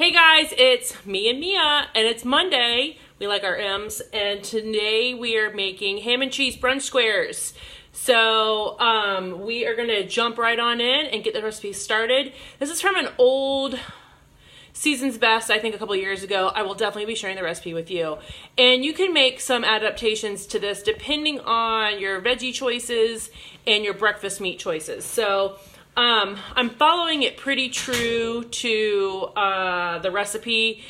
Hey guys, it's me and Mia, and it's Monday. We like our M's, and today we are making ham and cheese brunch squares. So we are gonna jump right on in and get the recipe started. This is from an old Season's Best, I think a couple years ago. I will definitely be sharing the recipe with you. And you can make some adaptations to this depending on your veggie choices and your breakfast meat choices. So I'm following it pretty true to the recipe,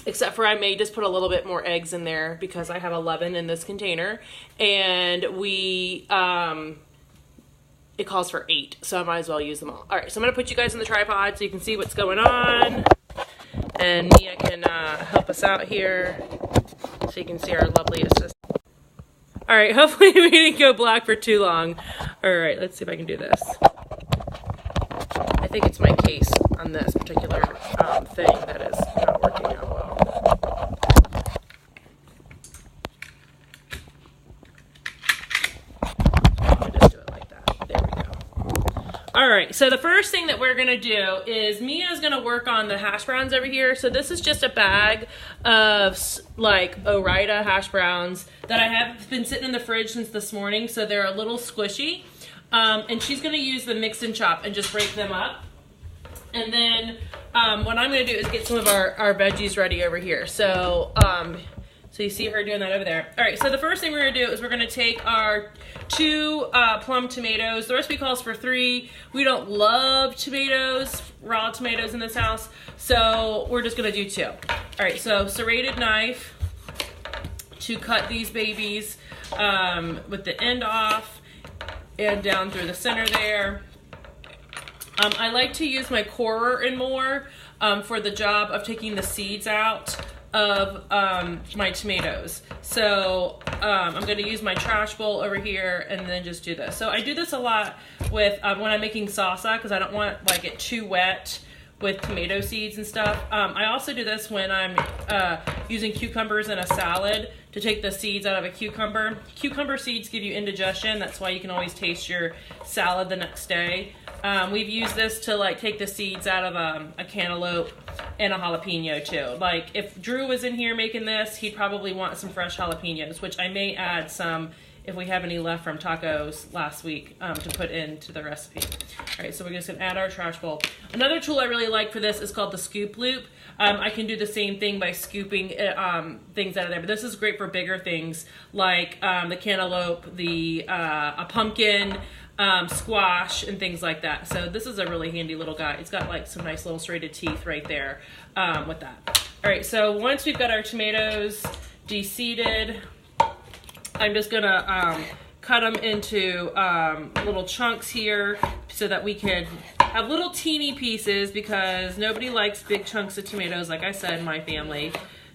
except for I may just put a little bit more eggs in there because I have 11 in this container, and it calls for 8, so I might as well use them all. All right, so I'm gonna put you guys on the tripod so you can see what's going on, and Mia can help us out here so you can see our lovely assistant. All right, hopefully we didn't go black for too long. All right, let's see if I can do this. I think it's my case on this particular thing that is not working out well. I'll just do it like that. There we go. All right, so the first thing that we're gonna do is Mia's gonna work on the hash browns over here. So this is just a bag of like Ore-Ida hash browns that I have been sitting in the fridge since this morning, so they're a little squishy. And she's gonna use the mix and chop and just break them up. And then what I'm gonna do is get some of our veggies ready over here. So, so you see her doing that over there. All right, so the first thing we're gonna do is we're gonna take our 2 plum tomatoes. The recipe calls for 3. We don't love tomatoes, raw tomatoes in this house, so we're just gonna do 2. All right, so serrated knife to cut these babies with the end off and down through the center there. I like to use my corer and more for the job of taking the seeds out of my tomatoes. So I'm going to use my trash bowl over here and then just do this. So I do this a lot with when I'm making salsa because I don't want like it too wet with tomato seeds and stuff. I also do this when I'm using cucumbers in a salad to take the seeds out of a cucumber. Cucumber seeds give you indigestion. That's why you can always taste your salad the next day. We've used this to like take the seeds out of a cantaloupe and a jalapeno too. Like if Drew was in here making this, he'd probably want some fresh jalapenos, which I may add some if we have any left from tacos last week to put into the recipe. All right, so we're just gonna add our trash bowl. Another tool I really like for this is called the scoop loop. I can do the same thing by scooping things out of there, but this is great for bigger things like the cantaloupe, a pumpkin, squash, and things like that. So this is a really handy little guy. It's got like some nice little serrated teeth right there with that. All right, so once we've got our tomatoes de-seeded, I'm just gonna cut them into little chunks here so that we can have little teeny pieces because nobody likes big chunks of tomatoes, like I said, in my family.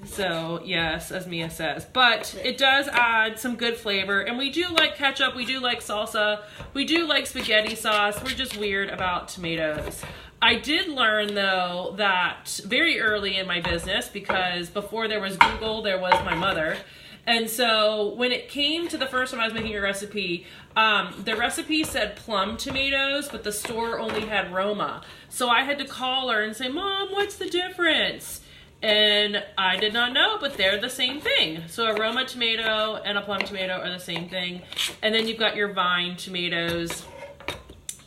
So yes, as Mia says, but it does add some good flavor, and we do like ketchup, we do like salsa, we do like spaghetti sauce. We're just weird about tomatoes. I did learn though that very early in my business, because before there was Google, there was my mother. And so when it came to the first time I was making a recipe, the recipe said plum tomatoes, but the store only had Roma. So I had to call her and say, Mom, what's the difference? And I did not know, but they're the same thing. So a Roma tomato and a plum tomato are the same thing. And then you've got your vine tomatoes.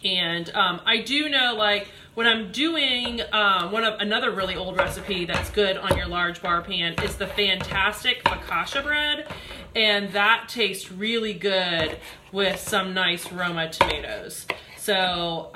And I do know, like, when I'm doing another really old recipe that's good on your large bar pan is the fantastic focaccia bread. And that tastes really good with some nice Roma tomatoes. So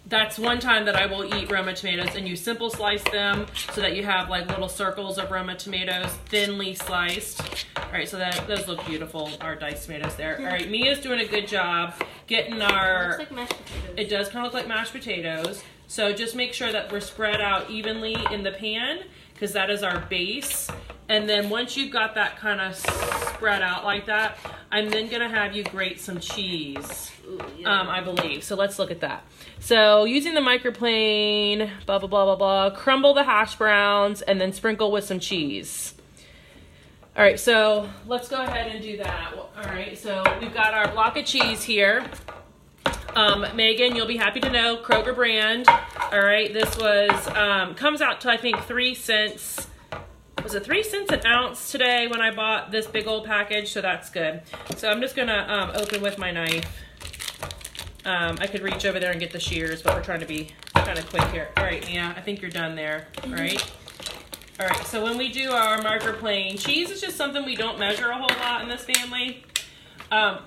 that's one time that I will eat Roma tomatoes, and you simple slice them so that you have like little circles of Roma tomatoes, thinly sliced. All right, so those look beautiful, our diced tomatoes there. All right, Mia's doing a good job getting our... It looks like mashed potatoes. It does kind of look like mashed potatoes. So just make sure that we're spread out evenly in the pan, because that is our base. And then once you've got that kind of spread out like that, I'm then gonna have you grate some cheese. Ooh, yeah. I believe. So let's look at that. So using the microplane, blah, blah, blah, blah, blah, crumble the hash browns and then sprinkle with some cheese. All right, so let's go ahead and do that. All right, so we've got our block of cheese here. Megan, you'll be happy to know, Kroger brand. All right, this was, comes out to I think 3 cents. Was it 3 cents an ounce today when I bought this big old package? So that's good. So I'm just gonna open with my knife. I could reach over there and get the shears, but we're trying to be kind of quick here. All right, Mia, I think you're done there, all right? All right, so when we do our marker plane, cheese is just something we don't measure a whole lot in this family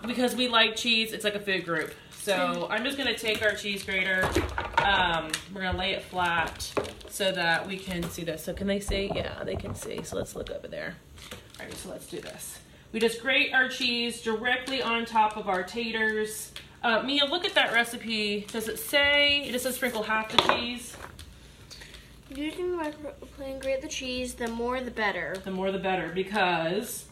because we like cheese. It's like a food group. So I'm just gonna take our cheese grater. We're gonna lay it flat so that we can see this. So can they see? Yeah, they can see. So let's look over there. All right, so let's do this. We just grate our cheese directly on top of our taters. Mia, look at that recipe. Does it say, it just says sprinkle half the cheese? Using the microplane, grate the cheese, the more the better. The more the better, because?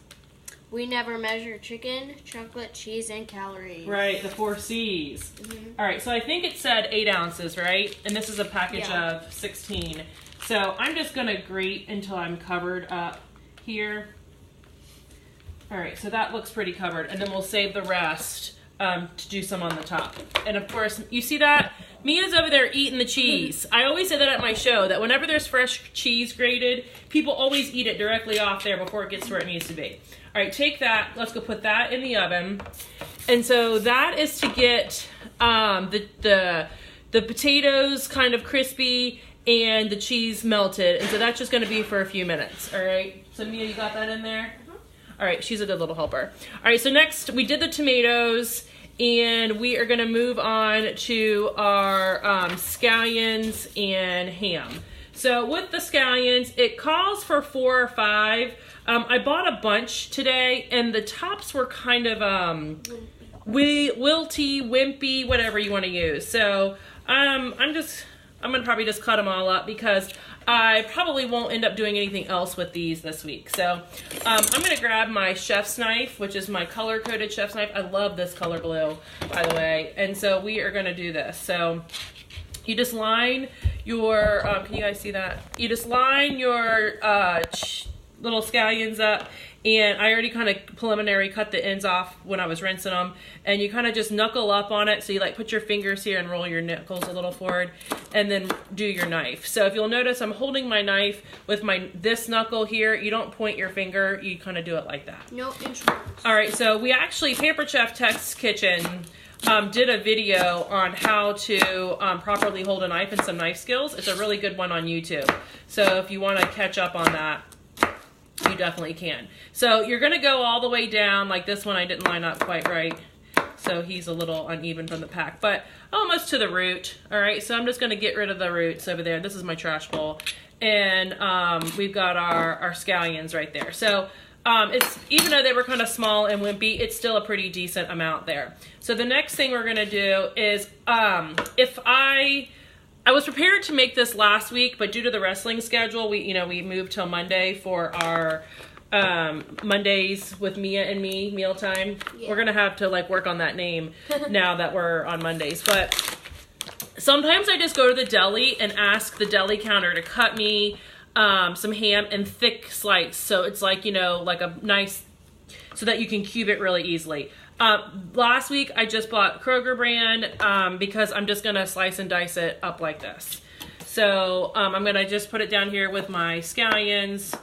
We never measure chicken, chocolate, cheese, and calories. Right, the 4 C's. All right, so I think it said 8 ounces, right? And this is a package of 16. So I'm just gonna grate until I'm covered up here. All right, so that looks pretty covered. And then we'll save the rest to do some on the top. And of course, you see that? Mia's over there eating the cheese. I always say that at my show, that whenever there's fresh cheese grated, people always eat it directly off there before it gets to where it needs to be. All right, take that. Let's go put that in the oven. And so that is to get the potatoes kind of crispy and the cheese melted. And so that's just going to be for a few minutes. All right. So Mia, you got that in there? All right, she's a good little helper. All right, so next we did the tomatoes, and we are gonna move on to our scallions and ham. So with the scallions, it calls for 4 or 5. I bought a bunch today, and the tops were kind of wilty, wimpy, whatever you want to use. So I'm gonna probably just cut them all up because I probably won't end up doing anything else with these this week. So I'm gonna grab my chef's knife, which is my color-coded chef's knife. I love this color blue, by the way. And so we are gonna do this. So you just line your, can you guys see that? You just line your little scallions up, and I already kind of preliminary cut the ends off when I was rinsing them, and you kind of just knuckle up on it. So you like put your fingers here and roll your knuckles a little forward, and then do your knife. So if you'll notice, I'm holding my knife with this knuckle here. You don't point your finger, you kind of do it like that. No instruments. All right, so we actually, Pampered Chef Tech's Kitchen did a video on how to properly hold a knife and some knife skills. It's a really good one on YouTube. So if you want to catch up on that, you definitely can. So you're gonna go all the way down. Like this one I didn't line up quite right, so he's a little uneven from the pack, but almost to the root. All right, so I'm just gonna get rid of the roots over there. This is my trash bowl, and we've got our scallions right there. So it's, even though they were kind of small and wimpy, it's still a pretty decent amount there. So the next thing we're gonna do is, if I was prepared to make this last week, but due to the wrestling schedule, we moved till Monday for our Mondays with Mia and me mealtime. Yeah. We're gonna have to like work on that name now that we're on Mondays. But sometimes I just go to the deli and ask the deli counter to cut me some ham in thick slice, so it's like, like a nice, so that you can cube it really easily. Last week I just bought Kroger brand because I'm just gonna slice and dice it up like this. So I'm gonna just put it down here with my scallions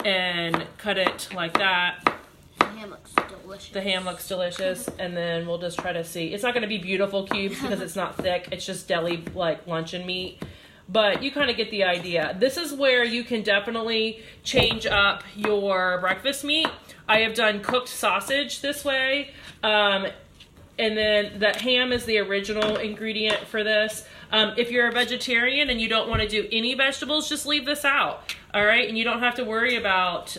and cut it like that. The ham looks delicious. The ham looks delicious, and then we'll just try to see. It's not gonna be beautiful cubes because it's not thick. It's just deli like luncheon meat. But you kind of get the idea. This is where you can definitely change up your breakfast meat. I have done cooked sausage this way. And then the ham is the original ingredient for this. If you're a vegetarian and you don't want to do any vegetables, just leave this out. All right. And you don't have to worry about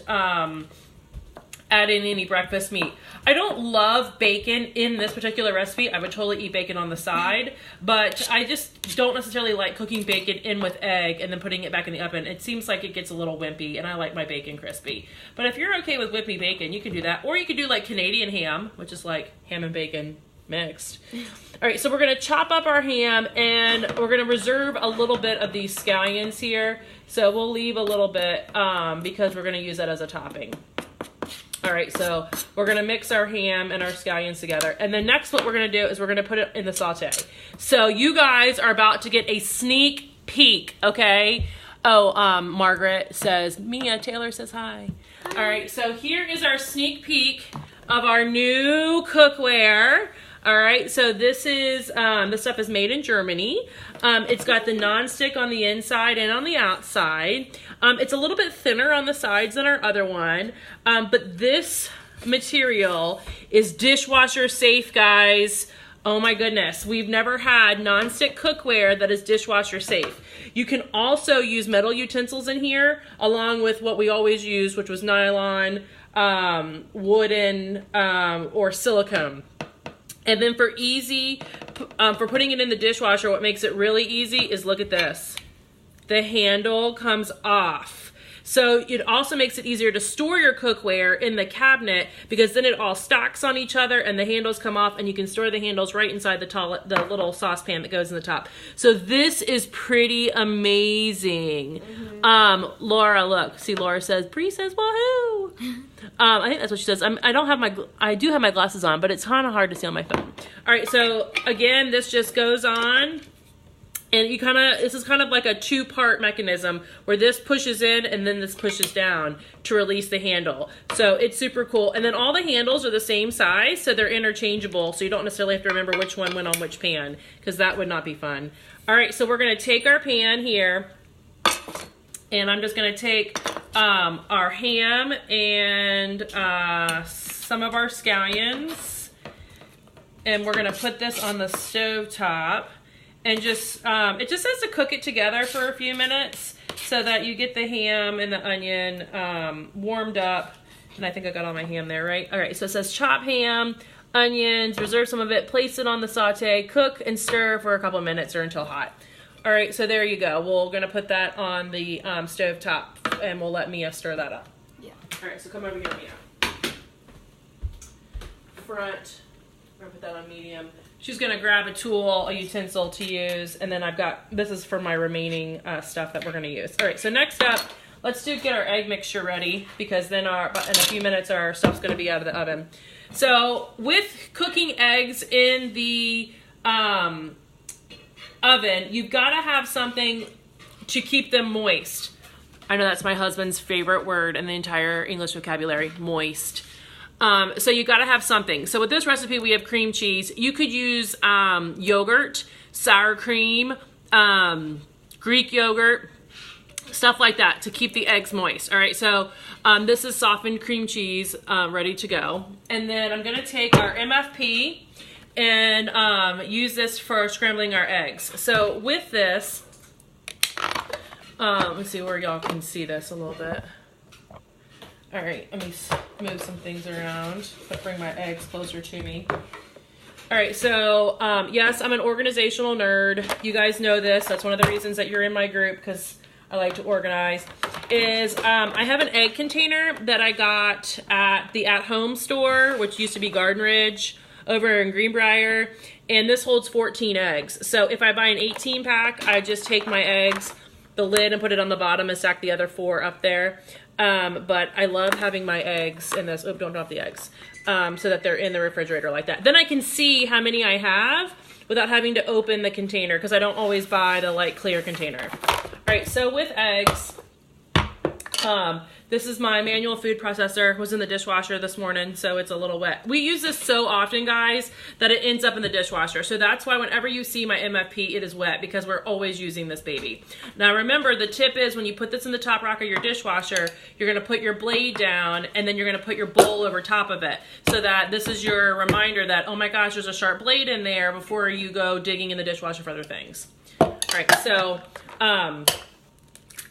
adding any breakfast meat. I don't love bacon in this particular recipe. I would totally eat bacon on the side, but I just don't necessarily like cooking bacon in with egg and then putting it back in the oven. It seems like it gets a little wimpy, and I like my bacon crispy. But if you're okay with wimpy bacon, you can do that. Or you could do like Canadian ham, which is like ham and bacon mixed. All right, so we're gonna chop up our ham, and we're gonna reserve a little bit of these scallions here. So we'll leave a little bit because we're gonna use that as a topping. All right, so we're gonna mix our ham and our scallions together. And then next what we're gonna do is we're gonna put it in the saute. So you guys are about to get a sneak peek, okay? Oh, Margaret says, Mia, Taylor says hi. All right, so here is our sneak peek of our new cookware. All right, so this is, this stuff is made in Germany. It's got the non-stick on the inside and on the outside. It's a little bit thinner on the sides than our other one, but this material is dishwasher safe, guys. Oh my goodness, we've never had non-stick cookware that is dishwasher safe. You can also use metal utensils in here, along with what we always use, which was nylon, wooden, or silicone. And then for easy, for putting it in the dishwasher, what makes it really easy is, look at this. The handle comes off. So it also makes it easier to store your cookware in the cabinet, because then it all stacks on each other and the handles come off, and you can store the handles right inside the little saucepan that goes in the top. So this is pretty amazing. Laura, look. See, Laura says, Bree says, woohoo! I think that's what she says. I do have my glasses on, but it's kind of hard to see on my phone. All right, so again, this just goes on. And this is kind of like a two-part mechanism where this pushes in and then this pushes down to release the handle. So it's super cool. And then all the handles are the same size, so they're interchangeable. So you don't necessarily have to remember which one went on which pan, because that would not be fun. All right, so we're gonna take our pan here, and I'm just gonna take our ham and some of our scallions, and we're gonna put this on the stove top. And just, it just says to cook it together for a few minutes so that you get the ham and the onion warmed up. And I think I got all my ham there, right? All right, so it says chop ham, onions, reserve some of it, place it on the saute, cook and stir for a couple of minutes or until hot. All right, so there you go. We're gonna put that on the stove top, and we'll let Mia stir that up. Yeah. All right, so come over here, Mia. Front, we're gonna put that on medium. She's gonna grab a tool, a utensil to use, and then this is for my remaining stuff that we're gonna use. All right, so next up, let's get our egg mixture ready, because then in a few minutes our stuff's gonna be out of the oven. So with cooking eggs in the oven, you've gotta have something to keep them moist. I know that's my husband's favorite word in the entire English vocabulary, moist. So you gotta have something. So with this recipe, we have cream cheese. You could use yogurt, sour cream, Greek yogurt, stuff like that to keep the eggs moist. All right, so this is softened cream cheese ready to go. And then I'm gonna take our MFP and use this for scrambling our eggs. So with this, let's see where y'all can see this a little bit. All right, let me move some things around, but bring my eggs closer to me. All right, so yes, I'm an organizational nerd. You guys know this. That's one of the reasons that you're in my group, because I like to organize. I have an egg container that I got at the At Home store, which used to be Garden Ridge over in Greenbrier, and this holds 14 eggs. So if I buy an 18 pack, I just take my eggs, the lid, and put it on the bottom and stack the other 4 up there. But I love having my eggs in this. Oh, don't drop the eggs. So that they're in the refrigerator like that. Then I can see how many I have without having to open the container, because I don't always buy the light clear container. All right, so with eggs, this is my manual food processor. It was in the dishwasher this morning, so it's a little wet. We use this so often, guys, that it ends up in the dishwasher. So that's why whenever you see my MFP, it is wet, because we're always using this baby. Now remember, the tip is when you put this in the top rack of your dishwasher, you're gonna put your blade down, and then you're gonna put your bowl over top of it, so that this is your reminder that, oh my gosh, there's a sharp blade in there, before you go digging in the dishwasher for other things. All right, so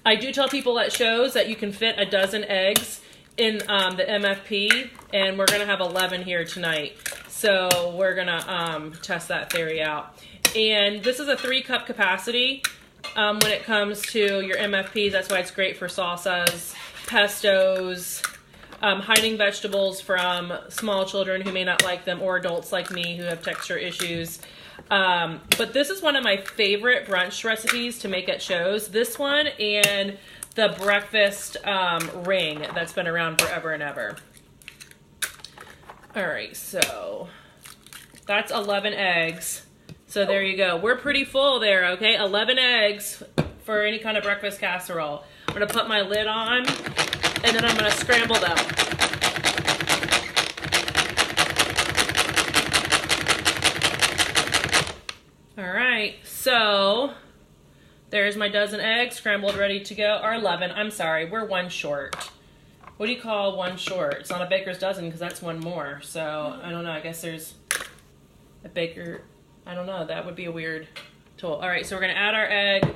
I do tell people at shows that you can fit a dozen eggs in the MFP, and we're gonna have 11 here tonight. So we're gonna test that theory out. And this is a 3-cup capacity when it comes to your MFPs. That's why it's great for salsas, pestos, hiding vegetables from small children who may not like them, or adults like me who have texture issues. But this is one of my favorite brunch recipes to make at shows. This one and the breakfast ring that's been around forever and ever. All right, so that's 11 eggs. So there you go. We're pretty full there, okay? 11 eggs for any kind of breakfast casserole. I'm gonna put my lid on, and then I'm gonna scramble them. All right, so there's my dozen eggs, scrambled, ready to go. Or 11, I'm sorry, we're one short. What do you call one short? It's not a baker's dozen because that's one more. So I don't know, I guess there's a baker, I don't know, that would be a weird tool. All right, so we're gonna add our egg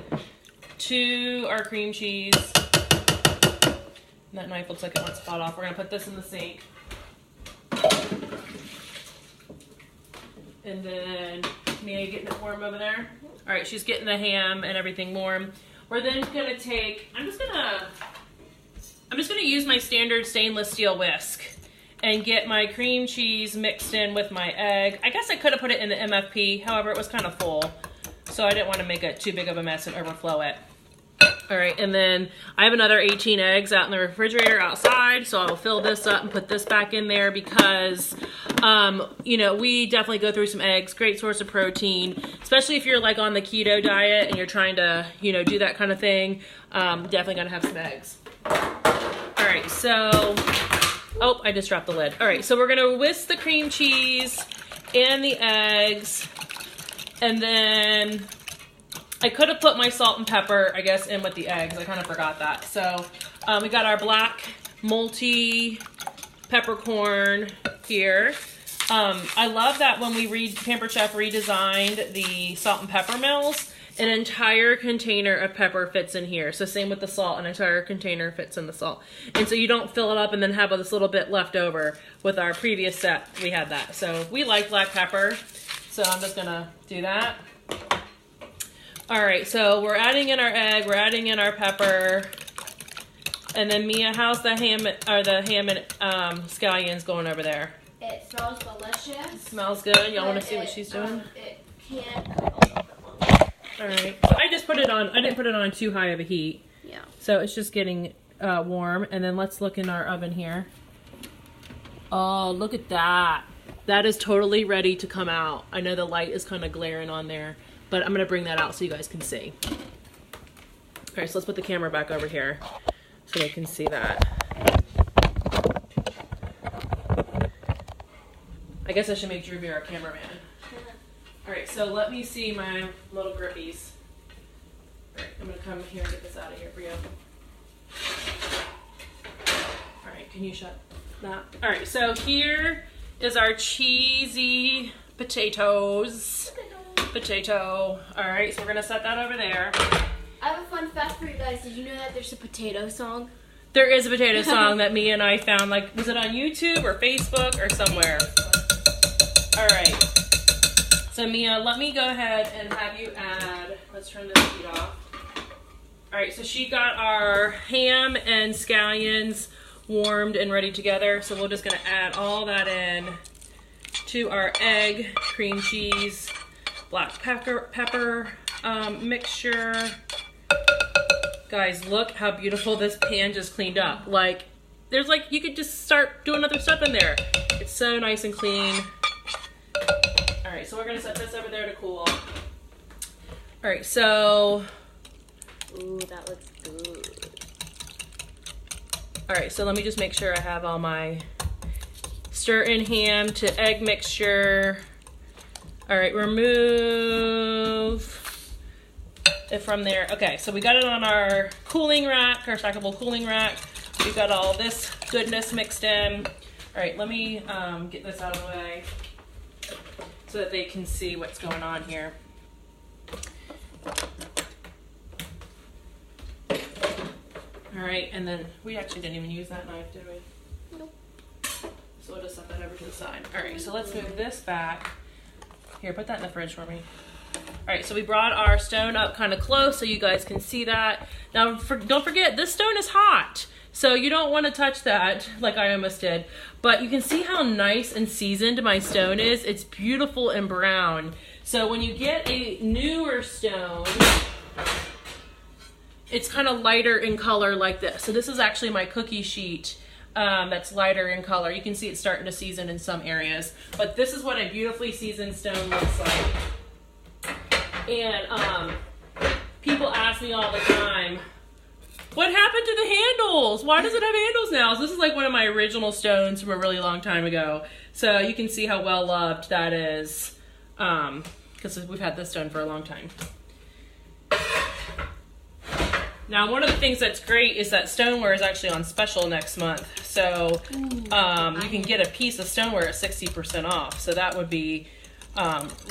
to our cream cheese. And that knife looks like it wants to fall off. We're gonna put this in the sink. And then Mia getting it warm over there. All right, she's getting the ham and everything warm. We're then gonna take, I'm just gonna use my standard stainless steel whisk and get my cream cheese mixed in with my egg. I guess I could have put it in the MFP, however, it was kind of full. So I didn't want to make it too big of a mess and overflow it. All right, and then I have another 18 eggs out in the refrigerator outside, so I'll fill this up and put this back in there because, you know, we definitely go through some eggs. Great source of protein, especially if you're like on the keto diet and you're trying to, you know, do that kind of thing. Definitely gonna have some eggs. All right, so, oh, I just dropped the lid. All right, so we're gonna whisk the cream cheese and the eggs, and then I could have put my salt and pepper, I guess, in with the eggs. I kind of forgot that. So we got our black multi peppercorn here. I love that when Pampered Chef redesigned the salt and pepper mills, an entire container of pepper fits in here. So same with the salt, an entire container fits in the salt. And so you don't fill it up and then have this little bit left over. With our previous set, we had that. So we like black pepper, so I'm just gonna do that. All right, so we're adding in our egg, we're adding in our pepper, and then Mia, how's the ham and scallions going over there? It smells delicious. It smells good. Y'all want to see what she's doing? It can cook a little bit longer. All right, so I just put it on. I didn't put it on too high of a heat. Yeah. So it's just getting warm, and then let's look in our oven here. Oh, look at that. That is totally ready to come out. I know the light is kind of glaring on there, but I'm gonna bring that out so you guys can see. All right, so let's put the camera back over here so they can see that. I guess I should make Drew be our cameraman. All right, so let me see my little grippies. All right, I'm gonna come here and get this out of here for you. All right, can you shut that? All right, so here is our cheesy potatoes. Potato. All right, so we're gonna set that over there. I have a fun fact for you guys. Did you know that there's a potato song? There is a potato song that Mia and I found. Like, was it on YouTube or Facebook or somewhere? All right. So Mia, let me go ahead and have you add. Let's turn this heat off. All right. So she got our ham and scallions warmed and ready together. So we're just gonna add all that in to our egg, cream cheese, black pepper mixture. Guys, look how beautiful this pan just cleaned up. Like, there's like, you could just start doing other stuff in there. It's so nice and clean. All right, so we're gonna set this over there to cool. All right, so. Ooh, that looks good. All right, so let me just make sure I have all my stir-in ham to egg mixture. All right, remove it from there. Okay, so we got it on our cooling rack, our stackable cooling rack. We've got all this goodness mixed in. All right, let me get this out of the way so that they can see what's going on here. All right, and then we actually didn't even use that knife, did we? Nope. So we'll just set that over to the side. All right, so let's move this back. Here, put that in the fridge for me. All right, so we brought our stone up kind of close so you guys can see that. Now, don't forget, this stone is hot, so you don't want to touch that like I almost did. But you can see how nice and seasoned my stone is. It's beautiful and brown. So when you get a newer stone, it's kind of lighter in color like this. So this is actually my cookie sheet that's lighter in color. You can see it's starting to season in some areas. But this is what a beautifully seasoned stone looks like. And people ask me all the time, what happened to the handles? Why does it have handles now? So this is like one of my original stones from a really long time ago. So you can see how well loved that is, because we've had this stone for a long time. Now, one of the things that's great is that stoneware is actually on special next month. So you can get a piece of stoneware at 60% off. So that would be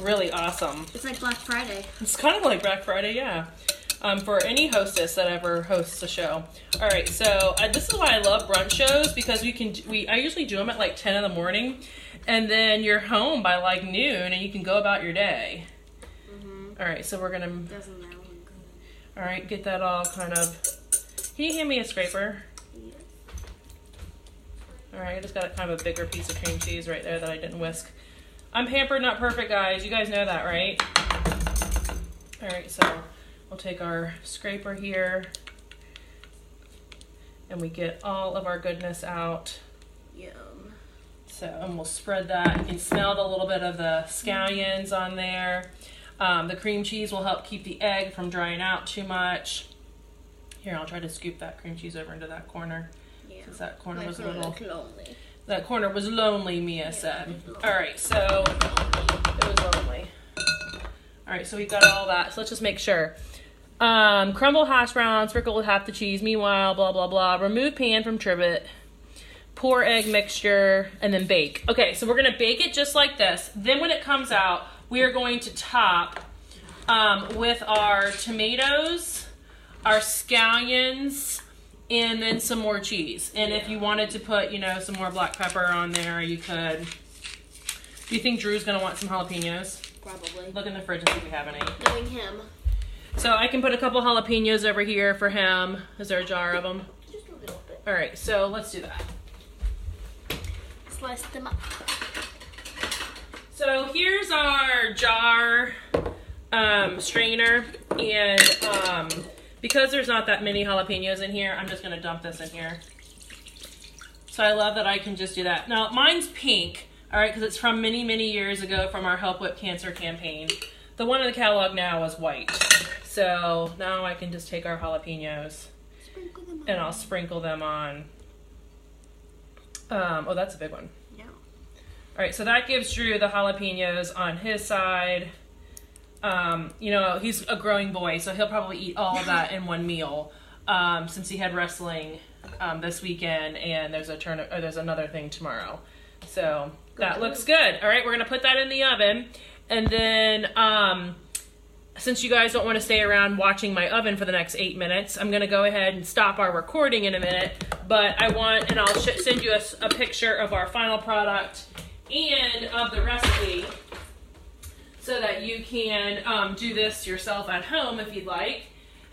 really awesome. It's like Black Friday. It's kind of like Black Friday, yeah. For any hostess that ever hosts a show. All right, so this is why I love brunch shows, because I usually do them at like 10 in the morning, and then you're home by like noon, and you can go about your day. All right, so we're gonna. Doesn't matter. All right, get that all kind of. Can you hand me a scraper? Yes. All right, I just got kind of a bigger piece of cream cheese right there that I didn't whisk. I'm pampered, not perfect, guys. You guys know that, right? All right, so we'll take our scraper here, and we get all of our goodness out. Yum. So, and we'll spread that. You can smell the little bit of the scallions on there. The cream cheese will help keep the egg from drying out too much. Here, I'll try to scoop that cream cheese over into that corner. Yeah. Because that corner was a corner little... looked lonely. That corner was lonely, Mia said. All right, so it was lonely. All right, so we got all that. So let's just make sure. Crumble hash browns, sprinkle with half the cheese. Meanwhile, blah, blah, blah. Remove pan from trivet. Pour egg mixture, and then bake. Okay, so we're going to bake it just like this. Then when it comes out, we are going to top with our tomatoes, our scallions, and then some more cheese. And if you wanted to put, you know, some more black pepper on there, you could. Do you think Drew's going to want some jalapenos? Probably. Look in the fridge and see if we have any. Knowing him. So I can put a couple jalapenos over here for him. Is there a jar of them? Just a little bit. All right, so let's do that. Slice them up. So here's our jar strainer, and because there's not that many jalapenos in here, I'm just going to dump this in here. So I love that I can just do that. Now mine's pink, all right, because it's from many, many years ago from our Help Whip Cancer campaign. The one in the catalog now is white. So now I can just take our jalapenos and I'll sprinkle them on. Oh, that's a big one. Yeah. All right, so that gives Drew the jalapenos on his side. You know, he's a growing boy, so he'll probably eat all of that in one meal. Since he had wrestling this weekend, and there's another thing tomorrow. So that looks good. All right, we're gonna put that in the oven, and then since you guys don't want to stay around watching my oven for the next 8 minutes, I'm gonna go ahead and stop our recording in a minute. But I want, and I'll send you a picture of our final product and of the recipe, so that you can do this yourself at home if you'd like.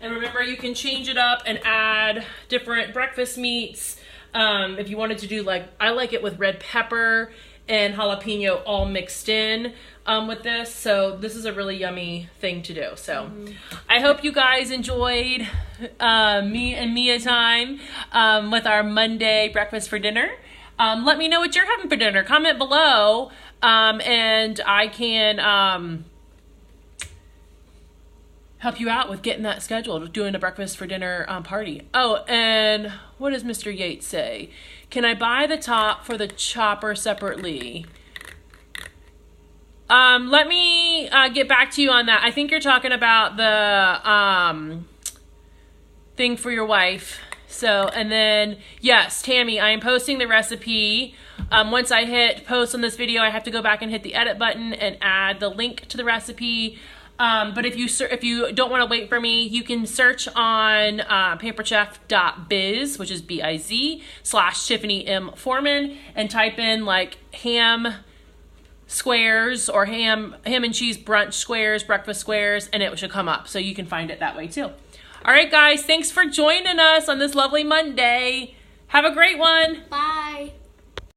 And remember, you can change it up and add different breakfast meats. If you wanted to do, like, I like it with red pepper and jalapeno all mixed in with this. So this is a really yummy thing to do. So I hope you guys enjoyed me and Mia time with our Monday breakfast for dinner. Let me know what you're having for dinner. Comment below, and I can help you out with getting that scheduled, doing a breakfast for dinner party. Oh, and what does Mr. Yates say? Can I buy the top for the chopper separately? Let me get back to you on that. I think you're talking about the thing for your wife. So, and then, yes, Tammy, I am posting the recipe. Once I hit post on this video, I have to go back and hit the edit button and add the link to the recipe. But if you don't want to wait for me, you can search on pamperedchef.biz, which is B-I-Z, /Tiffany M. Foreman, and type in like ham squares or ham and cheese brunch squares, breakfast squares, and it should come up. So you can find it that way too. All right, guys, thanks for joining us on this lovely Monday. Have a great one. Bye.